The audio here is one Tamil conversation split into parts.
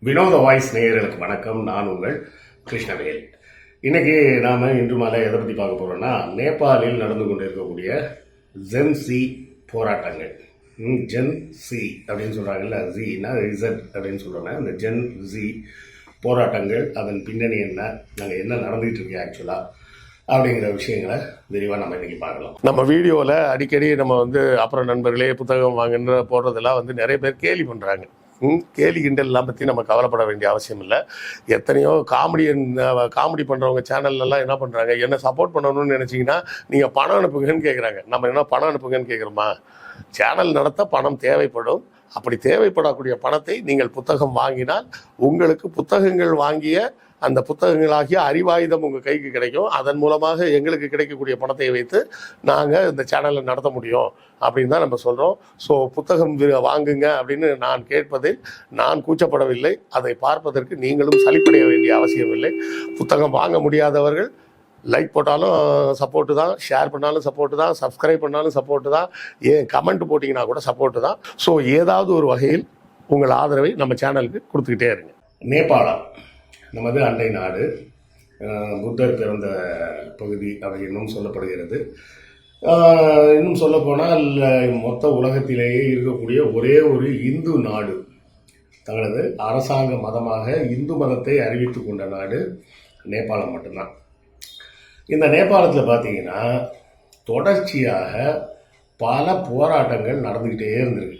வினோத வாய்ஸ் நேயர்களுக்கு வணக்கம். நான் உங்கள் கிருஷ்ணவேல். இன்னைக்கு நாம் இன்று மாலை எதை பற்றி பார்க்க போகிறோம்னா, நேபாளில் நடந்து கொண்டு இருக்கக்கூடிய ஜென் சி போராட்டங்கள். ஜென் சி அப்படின்னு சொல்கிறாங்கல்ல, ஜின்னா இசட் அப்படின்னு சொல்கிறாங்க. அந்த ஜென் சி போராட்டங்கள், அதன் பின்னணி என்ன, நாங்கள் என்ன நடந்துகிட்டு இருக்கோம் ஆக்சுவலாக அப்படிங்கிற விஷயங்களை விரிவாக நம்ம இன்றைக்கி பார்க்கலாம். நம்ம வீடியோவில் அடிக்கடி நம்ம அப்புறம் நண்பர்களே புத்தகம் வாங்குன்ற போடுறதெல்லாம் நிறைய பேர் கேலி பண்ணுறாங்க. கேலி கிண்டல்லாம் பற்றி நம்ம கவலைப்பட வேண்டிய அவசியம் இல்லை. எத்தனையோ காமெடி பண்ணுறவங்க சேனல்லாம் என்ன பண்ணுறாங்க, என்ன சப்போர்ட் பண்ணணும்னு நினச்சிங்கன்னா நீங்கள் பணம் அனுப்புங்கன்னு கேட்குறாங்க. நம்ம என்ன பணம் அனுப்புங்கன்னு கேட்குறோமா? சேனல் நடத்த பணம் தேவைப்படும். அப்படி தேவைப்படக்கூடிய பணத்தை நீங்கள் புத்தகம் வாங்கினால் உங்களுக்கு புத்தகங்கள் வாங்கிய அந்த புத்தகங்களாகிய அறிவாயுதம் உங்கள் கைக்கு கிடைக்கும். அதன் மூலமாக எங்களுக்கு கிடைக்கக்கூடிய பணத்தை வைத்து நாங்கள் இந்த சேனலை நடத்த முடியும் அப்படின்னு தான் நம்ம சொல்கிறோம். ஸோ புத்தகம் வாங்குங்க அப்படின்னு நான் கேட்பதில் நான் கூச்சப்படவில்லை. அதை பார்ப்பதற்கு நீங்களும் சலிப்படைய வேண்டிய அவசியம் இல்லை. புத்தகம் வாங்க முடியாதவர்கள் லைக் போட்டாலும் சப்போர்ட்டு தான், ஷேர் பண்ணாலும் சப்போர்ட்டு தான், சப்ஸ்கிரைப் பண்ணாலும் சப்போர்ட்டு தான், ஏன் கமெண்ட் போட்டிங்கன்னா கூட சப்போர்ட்டு தான். ஸோ ஏதாவது ஒரு வகையில் உங்கள் ஆதரவை நம்ம சேனலுக்கு கொடுத்துக்கிட்டே இருங்க. நேபாளம் நமது அண்டை நாடு, புத்தர் பிறந்த பகுதி அப்படி இன்னும் சொல்லப்படுகிறது. இன்னும் சொல்லப்போனால் மொத்த உலகத்திலேயே இருக்கக்கூடிய ஒரே ஒரு இந்து நாடு, தங்களது அரசாங்க மதமாக இந்து மதத்தை அறிவித்து கொண்ட நாடு நேபாளம் மட்டும்தான். இந்த நேபாளத்தில் பார்த்தீங்கன்னா தொடர்ச்சியாக பல போராட்டங்கள் நடந்துக்கிட்டே இருந்திருக்கு.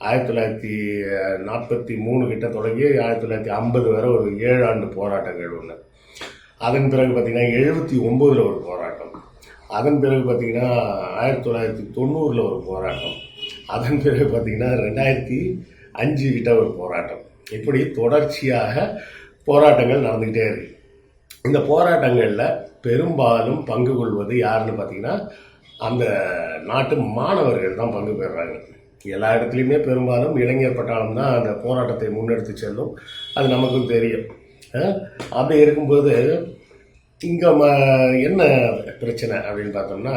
1943 கிட்ட தொடங்கி 1950 வரை ஒரு 7 ஆண்டு போராட்டங்கள் ஒன்று. அதன் பிறகு பார்த்திங்கன்னா 79 ஒரு போராட்டம். அதன் பிறகு பார்த்திங்கன்னா 1990 ஒரு போராட்டம். அதன் பிறகு பார்த்திங்கன்னா 2005 கிட்ட ஒரு போராட்டம். இப்படி தொடர்ச்சியாக போராட்டங்கள் நடந்துக்கிட்டே இருக்கு. இந்த போராட்டங்களில் பெரும்பாலும் பங்கு கொள்வது யாருன்னு பார்த்தீங்கன்னா அந்த நாட்டு மாணவர்கள் தான் பங்கு பெறுறாங்க. எல்லா இடத்துலையுமே பெரும்பாலும் இளைஞர் பட்டாளம் தான் அந்த போராட்டத்தை முன்னெடுத்து செல்லும். அது நமக்கும் தெரியும். அப்படி இருக்கும்போது இங்கே என்ன பிரச்சனை அப்படின்னு பார்த்தோம்னா,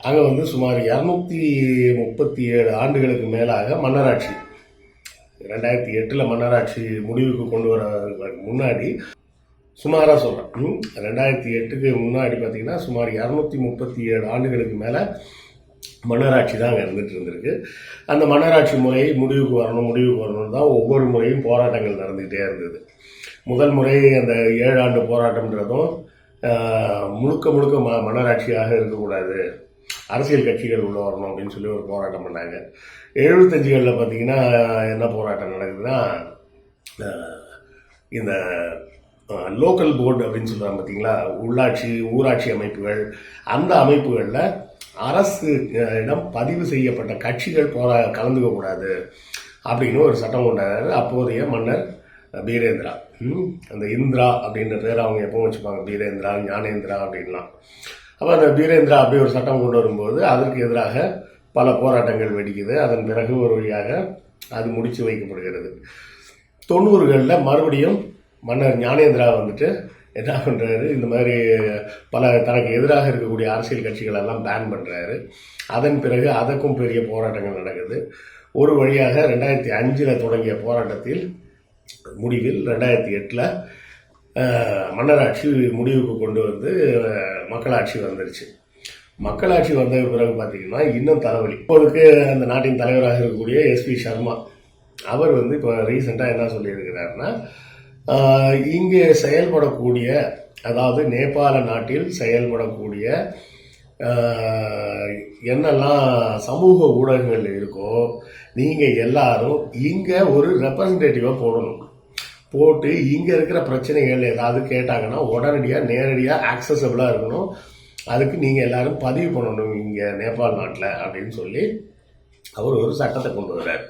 அங்கே சுமார் 237 ஆண்டுகளுக்கு மேலாக மன்னராட்சி, 2008 மன்னராட்சி முடிவுக்கு கொண்டு வர முன்னாடி, சுமாராக சொல்கிறேன், 2008க்கு முன்னாடி பார்த்தீங்கன்னா சுமார் 237 ஆண்டுகளுக்கு மேலே மன்னராட்சி தான் அங்கே இருந்துகிட்டு. அந்த மன்னராட்சி முறை முடிவுக்கு வரணும் தான் ஒவ்வொரு முறையும் போராட்டங்கள் நடந்துக்கிட்டே இருந்தது. முதல் முறை அந்த 7 ஆண்டு போராட்டம்ன்றதும் முழுக்க மன்னராட்சியாக இருக்கக்கூடாது, அரசியல் கட்சிகள் உள்ள வரணும் அப்படின்னு சொல்லி ஒரு போராட்டம் பண்ணாங்க. 75களில் பார்த்தீங்கன்னா என்ன போராட்டம் நடக்குதுன்னா, இந்த லோக்கல் போர்டு அப்படின்னு சொல்கிறாங்க பார்த்தீங்களா, உள்ளாட்சி ஊராட்சி அமைப்புகள், அந்த அமைப்புகளில் அரசு இடம் பதிவு செய்யப்பட்ட கட்சிகள் கலந்துக்க கூடாது அப்படின்னு ஒரு சட்டம் கொண்டாரு அப்போதைய மன்னர் பீரேந்திரா. அந்த இந்திரா அப்படின்ற பேர் அவங்க எப்பவும் வச்சுப்பாங்க, பீரேந்திரா, ஞானேந்திரா அப்படின்லாம். அப்போ அந்த பீரேந்திரா அப்படி ஒரு சட்டம் கொண்டு வரும்போது அதற்கு எதிராக பல போராட்டங்கள் வெடிக்குது. அதன் பிறகு ஒரு வழியாக அது முடிச்சு வைக்கப்படுகிறது. 90களில் மறுபடியும் மன்னர் ஞானேந்திரா என்ன பண்ணுறாரு, இந்த மாதிரி பல தனக்கு எதிராக இருக்கக்கூடிய அரசியல் கட்சிகளெல்லாம் பேன் பண்ணுறாரு. அதன் பிறகு அதற்கும் பெரிய போராட்டங்கள் நடக்குது. ஒரு வழியாக 2005 தொடங்கிய போராட்டத்தில் முடிவில் 2008 மன்னராட்சி முடிவுக்கு கொண்டு வந்து மக்களாட்சி வந்துருச்சு. மக்களாட்சி வந்த பிறகு பார்த்தீங்கன்னா இன்னும் தலைவலி. இப்போதுக்கு அந்த நாட்டின் தலைவராக இருக்கக்கூடிய SP சர்மா அவர் இப்போ ரீசெண்டாக என்ன சொல்லியிருக்கிறாருன்னா, இங்கே செயல்படக்கூடிய, அதாவது நேபாள நாட்டில் செயல்படக்கூடிய என்னெல்லாம் சமூக ஊடகங்கள் இருக்கோ, நீங்கள் எல்லாரும் இங்கே ஒரு ரெப்ரசன்டேட்டிவாக போடணும். போட்டு இங்கே இருக்கிற பிரச்சனைகள் ஏதாவது கேட்டாங்கன்னா உடனடியாக நேரடியாக ஆக்சசபிளாக இருக்கணும். அதுக்கு நீங்கள் எல்லாரும் பதிவு பண்ணணும் இங்கே நேபாள் நாட்டில் அப்படின்னு சொல்லி அவர் ஒரு சட்டத்தை கொண்டு வர்றார்.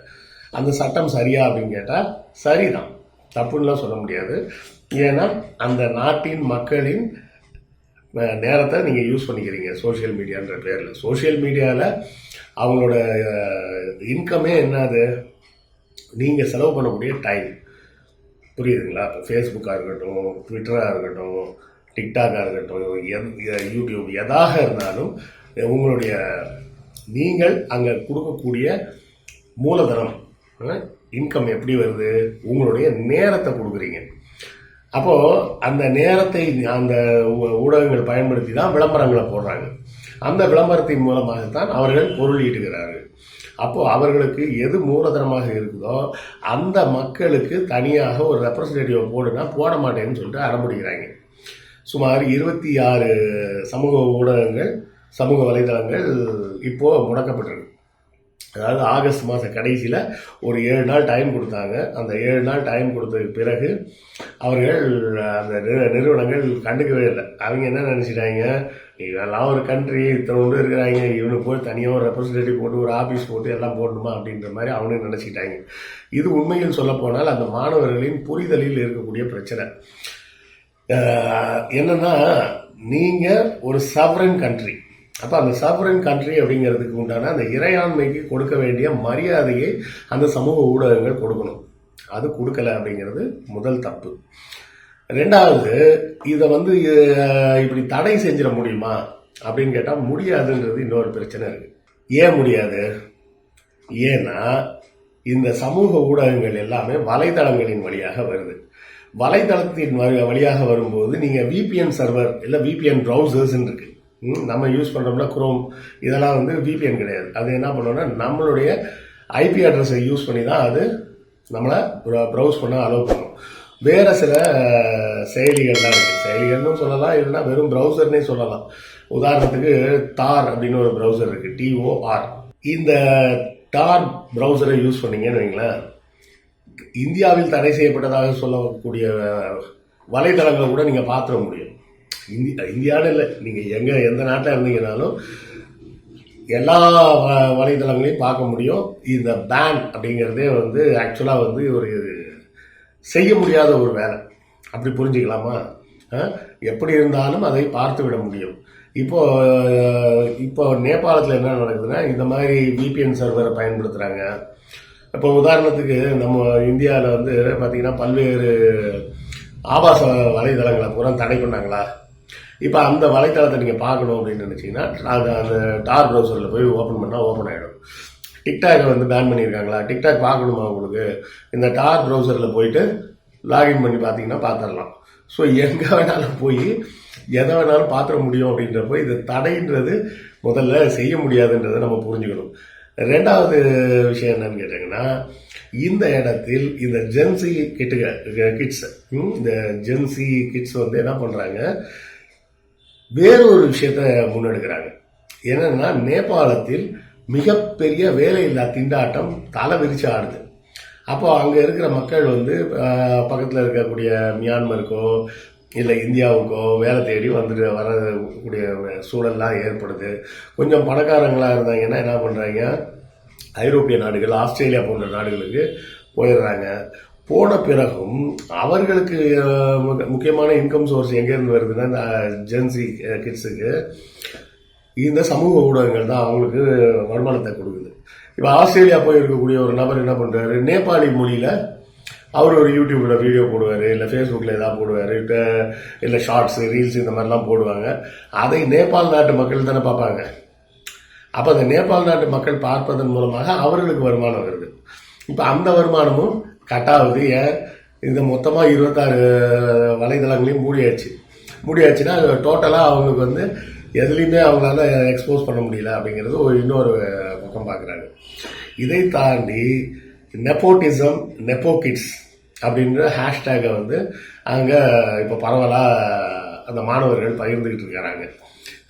அந்த சட்டம் சரியா அப்படின்னு கேட்டால் சரிதான், தப்புன்னெலாம் சொல்ல முடியாது. ஏன்னா அந்த நாட்டின் மக்களின் நேரத்தை நீங்கள் யூஸ் பண்ணிக்கிறீங்க சோஷியல் மீடியான்ற பேரில். சோஷியல் மீடியாவில் அவங்களோட இன்கமே என்னது, நீங்கள் செலவு பண்ணக்கூடிய டைம், புரியுதுங்களா? இப்போ ஃபேஸ்புக்காக இருக்கட்டும், ட்விட்டராக இருக்கட்டும், டிக்டாக்காக இருக்கட்டும், யூடியூப், எதாக இருந்தாலும் உங்களுடைய நீங்கள் அங்கே கொடுக்கக்கூடிய மூலதனம் இன்கம் எப்படி வருது? உங்களுடைய நேரத்தை கொடுக்குறீங்க. அப்போது அந்த நேரத்தை அந்த ஊடகங்கள் பயன்படுத்தி தான் விளம்பரங்களை போடுறாங்க. அந்த விளம்பரத்தின் மூலமாகத்தான் அவர்கள் பொருள் ஈட்டுகிறார்கள். அப்போது அவர்களுக்கு எது மூலதனமாக இருக்குதோ அந்த மக்களுக்கு தனியாக ஒரு ரெப்ரசன்டேட்டிவை போடுனா போட மாட்டேன்னு சொல்லிட்டு அடம்பிடிக்கிறாங்க. சுமார் 26 சமூக ஊடகங்கள், சமூக வலைதளங்கள் இப்போது முடக்கப்பட்டிருக்கு. அதாவது ஆகஸ்ட் மாத கடைசியில் ஒரு 7 நாள் டைம் கொடுத்தாங்க. அந்த 7 நாள் டைம் கொடுத்ததுக்கு பிறகு அவர்கள் அந்த நிறுவனங்கள் கண்டுக்கவே இல்லை. அவங்க என்ன நினச்சிட்டாங்க, இதெல்லாம் ஒரு கண்ட்ரி இத்தனை இருக்கிறாங்க, இவனுக்கு போய் தனியாக ஒரு ரெப்ரஸன்டேட்டிவ் போட்டு ஒரு ஆஃபீஸ் போட்டு எல்லாம் போடணுமா அப்படின்ற மாதிரி அவனுக்கு நினச்சிக்கிட்டாங்க. இது உண்மையில் சொல்லப்போனால் அந்த மாணவர்களின் புரிதலில் இருக்கக்கூடிய பிரச்சனை என்னன்னா, நீங்கள் ஒரு சவரன் கண்ட்ரி, அப்போ அந்த சவரன் கண்ட்ரி அப்படிங்கிறதுக்கு உண்டான அந்த இறையாண்மைக்கு கொடுக்க வேண்டிய மரியாதையை அந்த சமூக ஊடகங்கள் கொடுக்கணும். அது கொடுக்கல அப்படிங்கிறது முதல் தப்பு. ரெண்டாவது, இதை இப்படி தடை செஞ்சிட முடியுமா அப்படின்னு கேட்டால் முடியாதுன்றது இன்னொரு பிரச்சனை இருக்கு. ஏன் முடியாது? ஏன்னா இந்த சமூக ஊடகங்கள் எல்லாமே வலைதளங்களின் வழியாக வருது. வலைதளத்தின் வழியாக வரும்போது நீங்கள் VPN சர்வர் இல்லை VPN ப்ரௌசர்ஸ் இருக்கு, நம்ம யூஸ் பண்ணுறோம்னா குரோம், இதெல்லாம் VPN கிடையாது. அது என்ன பண்ணோம்னா நம்மளுடைய IP அட்ரஸை யூஸ் பண்ணி தான் அது நம்மளை ப்ரௌஸ் பண்ண அலோவ் பண்ணும். வேறு சில செயலிகள்லாம் இருக்குது, செயலிகள்னு சொல்லலாம், இல்லைன்னா வெறும் ப்ரௌசர்னே சொல்லலாம். உதாரணத்துக்கு டார் அப்படின்னு ஒரு ப்ரௌசர் இருக்குது, TOR. இந்த டார் ப்ரௌசரை யூஸ் பண்ணீங்கன்னு வைங்களேன், இந்தியாவில் தடை செய்யப்பட்டதாக சொல்லக்கூடிய வலைதளங்களை கூட நீங்கள் பார்த்துட முடியும். இந்தியாவில் இல்லை, நீங்கள் எந்த நாட்டில் இருந்தீங்கனாலும் எல்லா வலைதளங்களையும் பார்க்க முடியும். இந்த பேன் அப்படிங்கிறதே ஆக்சுவலாக ஒரு செய்ய முடியாத ஒரு வேலை, அப்படி புரிஞ்சுக்கலாமா? எப்படி இருந்தாலும் அதை பார்த்து விட முடியும். இப்போ நேபாளத்தில் என்ன நடக்குதுன்னா, இந்த மாதிரி VPN சர்வரை பயன்படுத்துகிறாங்க. இப்போ உதாரணத்துக்கு நம்ம இந்தியாவில் பார்த்தீங்கன்னா பல்வேறு ஆபாச வலைதளங்களை பூரா தடை பண்ணாங்களா? இப்போ அந்த வலைத்தளத்தை நீங்கள் பார்க்கணும் அப்படின்னு நினச்சிங்கன்னா அந்த டார் ப்ரௌசரில் போய் ஓப்பன் பண்ணால் ஓப்பன் ஆகிடும். டிக்டாக் பேன் பண்ணியிருக்காங்களா? டிக்டாக் பார்க்கணுமா உங்களுக்கு? இந்த டார் ப்ரௌசரில் போயிட்டு லாகின் பண்ணி பார்த்தீங்கன்னா பார்த்துடலாம். ஸோ எங்கே வேணாலும் போய் எதை வேணாலும் பார்த்துட முடியும் அப்படின்றப்போ இது தடைன்றது முதல்ல செய்ய முடியாதுன்றதை நம்ம புரிஞ்சுக்கணும். ரெண்டாவது விஷயம் என்னன்னு கேட்டிங்கன்னா, இந்த இடத்தில் இந்த ஜென்சி கிட்ஸ் இந்த ஜென்சி கிட்ஸ் என்ன பண்ணுறாங்க, வேறொரு விஷயத்த முன்னெடுக்கிறாங்க. என்னன்னா, நேபாளத்தில் மிகப்பெரிய வேலையில்லா திண்டாட்டம் தலை விரிச்சு ஆடுது. அப்போ அங்கே இருக்கிற மக்கள் பக்கத்தில் இருக்கக்கூடிய மியான்மருக்கோ இல்லை இந்தியாவுக்கோ வேலை தேடி வரக்கூடிய சூழல்லாம் ஏற்படுது. கொஞ்சம் பணக்காரங்களாக இருந்தாங்கன்னா என்ன பண்ணுறாங்க, ஐரோப்பிய நாடுகள், ஆஸ்திரேலியா போன்ற நாடுகளுக்கு போயிடுறாங்க. போன பிறகும் அவர்களுக்கு முக்கியமான இன்கம் சோர்ஸ் எங்கேருந்து வருதுன்னா, இந்த ஜென்சி கிட்ஸுக்கு இந்த சமூக ஊடகங்கள் தான் அவங்களுக்கு வருமானத்தை கொடுக்குது. இப்போ ஆஸ்திரேலியா போய் இருக்கக்கூடிய ஒரு நபர் என்ன பண்ணுறாரு, நேபாளி மொழியில் அவர் ஒரு யூடியூப்பில் வீடியோ போடுவார், இல்லை ஃபேஸ்புக்கில் எதாவது போடுவார், இல்லை ஷார்ட்ஸு, ரீல்ஸ் இந்த மாதிரிலாம் போடுவாங்க. அதை நேபாள் நாட்டு மக்கள் தானே பார்ப்பாங்க. அப்போ அந்த நேபாள் நாட்டு மக்கள் பார்ப்பதன் மூலமாக அவர்களுக்கு வருமானம் வருது. இப்போ அந்த வருமானமும் கட்டாகுது. ஏன்? இந்த மொத்தமாக 26 வலைதளங்களையும் மூடியாச்சுன்னா டோட்டலாக அவங்களுக்கு எதுலேயுமே அவங்களால எக்ஸ்போஸ் பண்ண முடியல அப்படிங்கிறது இன்னொரு பக்கம் பார்க்குறாங்க. இதை தாண்டி நெப்போட்டிசம், நெப்போகிட்ஸ் அப்படின்ற ஹேஷ்டேகை அங்கே இப்போ பரவலாக அந்த மாணவர்கள் பகிர்ந்துக்கிட்டு இருக்கிறாங்க.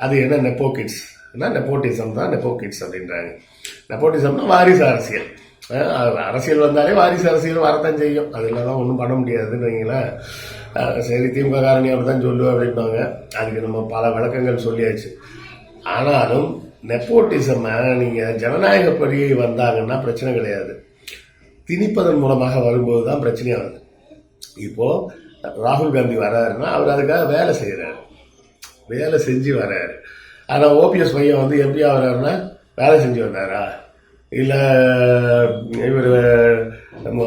அது என்ன நெப்போகிட்ஸ்? நெப்போட்டிசம் தான் நெப்போகிட்ஸ் அப்படின்றாங்க. நெப்போட்டிசம்னா வாரிசு அரசியல். அரசியல் வந்தாலே வாரிசு அரசியல் வரத்தான் செய்யும், அதில் தான் ஒன்றும் பண்ண முடியாதுன்னு வைங்களேன். சரி, திமுக காரணி அப்படி தான் சொல்லுவேன் அப்படின்பாங்க. அதுக்கு நம்ம பல விளக்கங்கள் சொல்லியாச்சு. ஆனாலும் நெப்போட்டிசமை நீங்கள் ஜனநாயகப்படி வந்தாங்கன்னா பிரச்சனை கிடையாது, திணிப்பதன் மூலமாக வரும்போது தான் பிரச்சனையாக வருது. இப்போது ராகுல் காந்தி வர்றாருன்னா அவர் அதுக்காக வேலை செஞ்சு வர்றாரு. ஆனால் OPS பையன் MP வர்றாருன்னா வேலை செஞ்சு வந்தாரா? இல்லை இவர்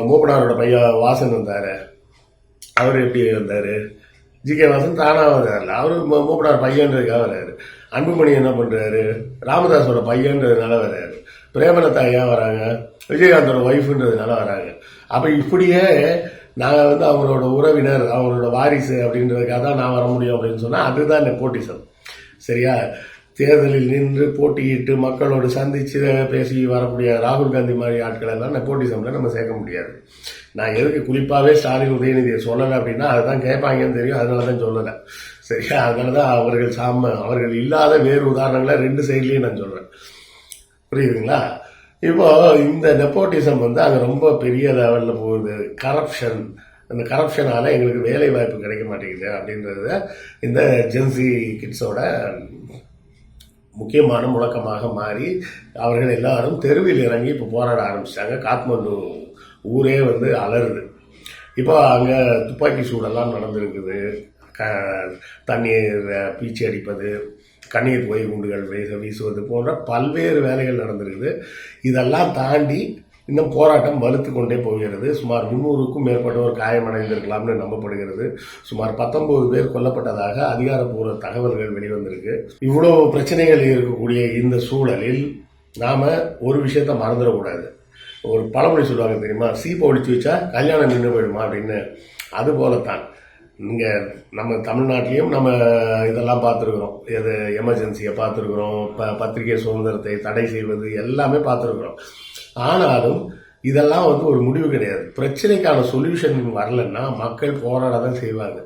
மூப்பனாரோட பையன் வாசன் வந்தார், அவர் எப்படி வந்தார்? GK வாசன் தானாக வந்தார்ல, அவர் மூப்பனார் பையன்றதுக்காக வர்றாரு. அன்புமணி என்ன பண்ணுறாரு, ராமதாஸோட பையன்றதுனால வர்றாரு, பிரேமலதா ஏன் வராங்க, விஜயகாந்தோட ஒய்ஃபுன்றதுனால வராங்க. அப்போ இப்படியே நாங்கள் வந்து அவங்களோட உறவினர், அவங்களோட வாரிசு அப்படின்றதுக்காக தான் நான் வர முடியும் அப்படின்னு சொன்னால் அதுதான் நெப்போட்டிசம். சரியா? தேர்தலில் நின்று போட்டியிட்டு மக்களோடு சந்தித்து பேசி வரக்கூடிய ராகுல் காந்தி மாதிரி ஆட்கள் எல்லாம் நெப்போட்டிசம்ல நம்ம சேர்க்க முடியாது. நான் எதுக்கு குறிப்பாகவே ஸ்டாலின் உதயநிதியை சொல்லலை அப்படின்னா அதுதான் கேட்பாங்கன்னு தெரியும், அதனால தான் சொல்லலை. சரியா? அதனால தான் அவர்கள் இல்லாத வேறு உதாரணங்களை 2 சைட்லேயும் நான் சொல்கிறேன். புரியுதுங்களா? இப்போ இந்த நெப்போட்டிசம் வந்து அங்கே ரொம்ப பெரிய லெவலில் போகுது. கரப்ஷன், அந்த கரப்ஷனால எங்களுக்கு வேலை வாய்ப்பு கிடைக்க மாட்டேங்குது அப்படின்றது இந்த ஜென்சி கிட்ஸோட முக்கியமான முழக்கமாக மாறி அவர்கள் எல்லாரும் தெருவில் இறங்கி இப்போ போராட ஆரம்பிச்சிட்டாங்க. காத்மண்டு ஊரே வந்து அலறுது. இப்போ அங்கே துப்பாக்கி சூடெல்லாம் நடந்திருக்குது. தண்ணீர் பீச்சி அடிப்பது, கண்ணீர் புகை குண்டுகள் வீசுவது போன்ற பல்வேறு வேலைகள் நடந்திருக்குது. இதெல்லாம் தாண்டி இன்னும் போராட்டம் வலுத்து கொண்டே போகிறது. சுமார் 300க்கும் மேற்பட்டோர் காயமடைந்திருக்கலாம்னு நம்பப்படுகிறது. சுமார் 19 பேர் கொல்லப்பட்டதாக அதிகாரப்பூர்வ தகவல்கள் வெளிவந்திருக்கு. இவ்வளோ பிரச்சனைகள் இருக்கக்கூடிய இந்த சூழலில் நாம ஒரு விஷயத்த மறந்துடக்கூடாது. ஒரு பழமொழி சொல்லுவாங்க தெரியுமா, சீப்பை ஒழிச்சு வச்சா கல்யாணம் நின்று போயிடுமா அப்படின்னு. அது போலத்தான் இங்கே நம்ம தமிழ்நாட்டிலையும் நம்ம இதெல்லாம் பார்த்துருக்குறோம். இது எமர்ஜென்சியை பார்த்துருக்குறோம், பத்திரிகை சுதந்திரத்தை தடை செய்வது எல்லாமே பார்த்துருக்குறோம். ஆனாலும் இதெல்லாம் வந்து ஒரு முடிவு கிடையாது. பிரச்சனைக்கான சொல்யூஷன் வரலன்னா மக்கள் போராட தான் செய்வாங்க.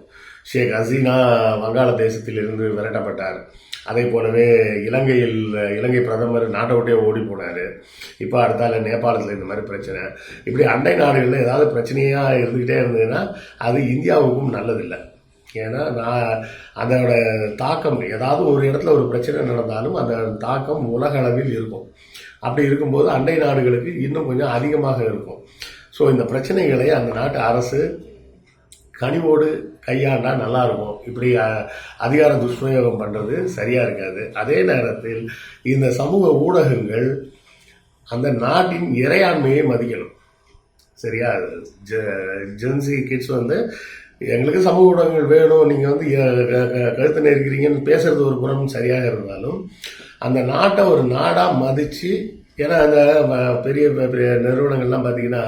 ஷேக் ஹசீனா வங்காளதேசத்திலிருந்து விரட்டப்பட்டார். அதே போலவே இலங்கை பிரதமர் நாட்டை விட்டே ஓடி போனார். இப்போ அடுத்தால நேபாளத்தில் இந்த மாதிரி பிரச்சனை. இப்படி அண்டை நாடுகளில் ஏதாவது பிரச்சனையாக இருந்துக்கிட்டே இருந்ததுன்னா அது இந்தியாவுக்கும் நல்லதில்லை. ஏன்னா அதோட தாக்கம், ஏதாவது ஒரு இடத்துல ஒரு பிரச்சனை நடந்தாலும் அந்த தாக்கம் உலக அளவில் இருக்கும். அப்படி இருக்கும்போது அண்டை நாடுகளுக்கு இன்னும் கொஞ்சம் அதிகமாக இருக்கும். ஸோ இந்த பிரச்சனைகளை அந்த நாட்டு அரசு கனிவோடு கையாண்டா நல்லா இருக்கும். இப்படி அதிகார துஷ்பிரயோகம் பண்ணுறது சரியாக இருக்காது. அதே நேரத்தில் இந்த சமூக ஊடகங்கள் அந்த நாட்டின் இறையாண்மையை மதிக்கணும். சரியா? ஜென்சி கிட்ஸ் வந்து எங்களுக்கு சமூக ஊடகங்கள் வேணும், நீங்கள் வந்து கருத்து நெருக்கிறீங்கன்னு பேசுறது ஒரு புறம் சரியாக இருந்தாலும் அந்த நாட்டை ஒரு நாடாக மதித்து, ஏன்னா அந்த பெரிய பெரிய நிறுவனங்கள்லாம் பார்த்தீங்கன்னா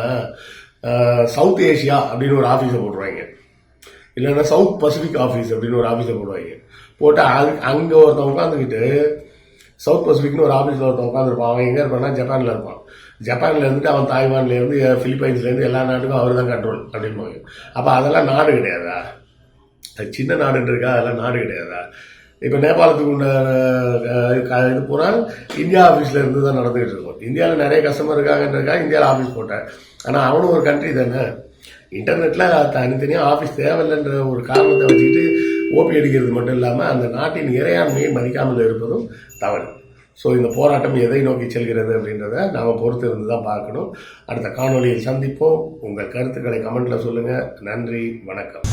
சவுத் ஏஷியா அப்படின்னு ஒரு ஆஃபீஸை போட்டுருவாங்க, இல்லைன்னா சவுத் பசிபிக் ஆஃபீஸ் அப்படின்னு ஒரு ஆஃபீஸை போடுவாங்க. போட்டால் அங்கே ஒருத்தன் உட்காந்துக்கிட்டு சவுத் பசிபிக்னு ஒரு ஆஃபீஸில் ஒருத்தன் உட்காந்துருப்பான். அவன் எங்கே இருப்பான்னா ஜப்பானில் இருப்பான். ஜப்பானில் இருந்துட்டு அவன் தாய்வான்லேருந்து பிலிப்பைன்ஸ்லேருந்து எல்லா நாட்டுக்கும் அவர் தான் கண்ட்ரோல் அப்படின்பாங்க. அப்போ அதெல்லாம் நாடு கிடையாதா? சின்ன நாடுன்னு இருக்கா, அதெல்லாம் நாடு கிடையாதா? இப்போ நேபாளத்துக்கு உண்டான இது பூரா இந்தியா ஆஃபீஸில் இருந்து தான் நடந்துகிட்டு இருக்கும். இந்தியாவில் நிறைய கஸ்டமர் இருக்காங்கன்றதுக்காக இந்தியாவில் ஆஃபீஸ் போட்டேன். ஆனால் அவனும் ஒரு கண்ட்ரி தானே. இன்டர்நெட்டில் தனித்தனியாக ஆஃபீஸ் தேவையில்லைன்ற ஒரு காரணத்தை வச்சுக்கிட்டு ஓபி அடிக்கிறது மட்டும் இல்லாமல் அந்த நாட்டின் இறையாண்மையை மதிக்காமல் இருப்பதும் தவறு. ஸோ இந்த போராட்டம் எதை நோக்கி செல்கிறது அப்படின்றத நாம் பொறுத்து இருந்து தான் பார்க்கணும். அடுத்த காணொலியில் சந்திப்போம். உங்கள் கருத்துக்களை கமெண்ட்டில் சொல்லுங்கள். நன்றி, வணக்கம்.